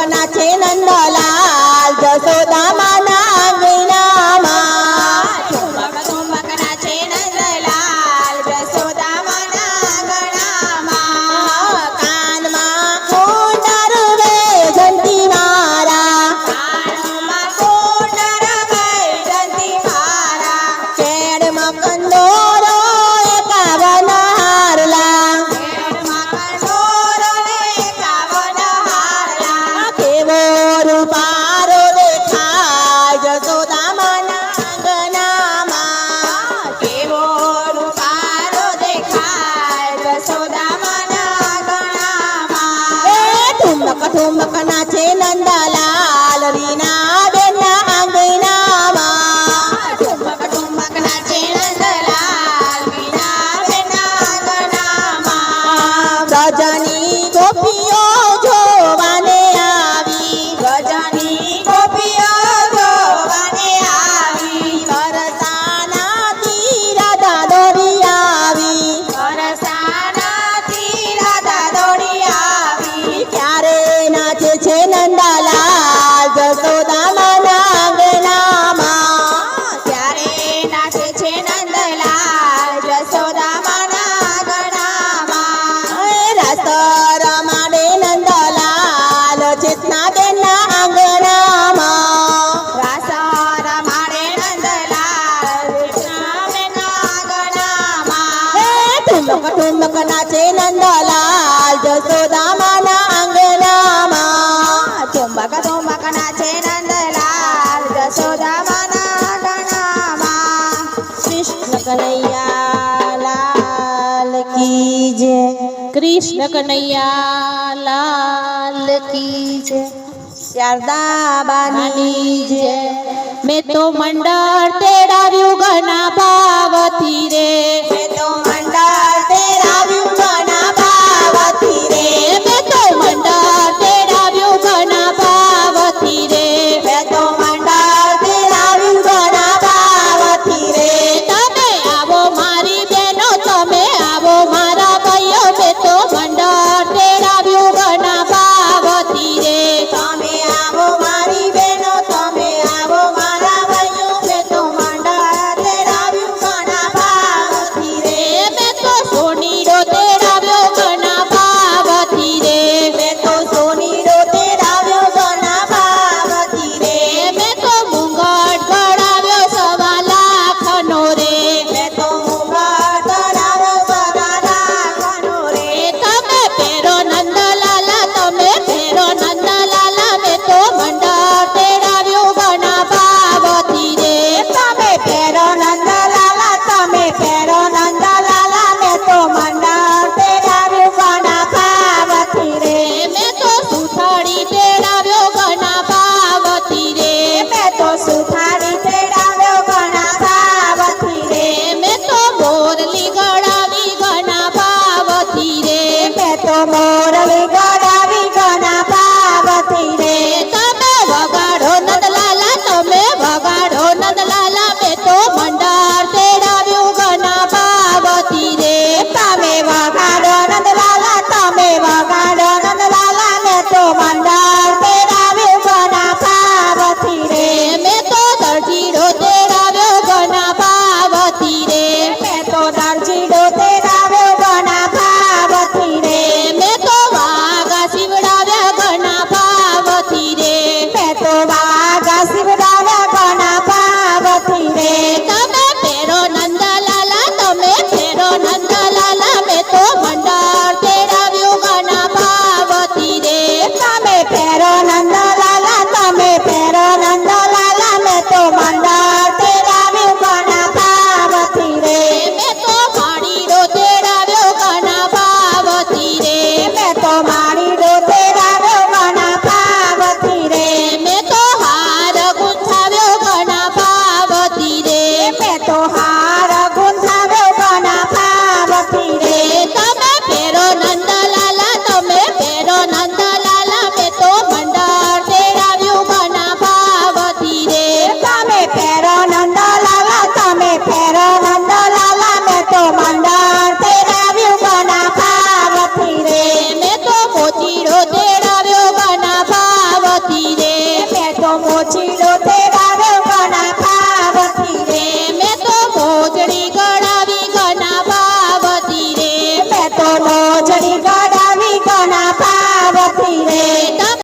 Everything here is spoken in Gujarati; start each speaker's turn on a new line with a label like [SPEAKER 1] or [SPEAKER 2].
[SPEAKER 1] નાચે નંદલાલ જશોદા માના આંગણામાં ઠુમક ઠુમક નાચે નંદલાલ જશોદા માના આંગણામાં કાનમાં કુંડર વૈજયંતી મારા કાનમાં કુંડર વૈજયંતી મારા કેડમાં કંદોરો એકાવન હારલા કેવો રૂપારો દેખાય જશોદા માના આંગણામાં કેવો રૂપારો દેખાય જશોદા માના આંગણામાં એ ઠુમક ઠુમક નાચે નંદલાલ રીના બેનના આંગણામાં ઠુમક ઠુમક નાચે નંદલાલ રીના બેનના આંગણામાં રજની ગોપીઓ જોવાને આવી રજની ગોપીઓ જોવાને આવી કરસાનાથી રાધા દોડી આવી કરસાનાથી રાધા દોડી આવી ક્યારે નાચે છે નંદલાલ જશોદા માના આંગણામાં ક્યારે નાચે છે નંદલાલ જશોદા માના આંગણામાં રાસ રમાડે નંદલાલ ચેતનાબેનના આંગણામાં રાસ રમાડે નંદલાલ ચેતનાબેનના આંગણામાં ઠુમક ઠુમક નાચે નંદલાલ જશોદા માના આંગણામાં ઠુમક ઠુમક નાચે નંદલાલ જશોદા માના આંગણામાં કૃષ્ણ કનૈયા લાલ કી જય કૃષ્ણ કનૈયા લાલ કી જય શારદા બાની જય મેં તો મંડળ તેડાવ્યું ઘણા ભાવથી રે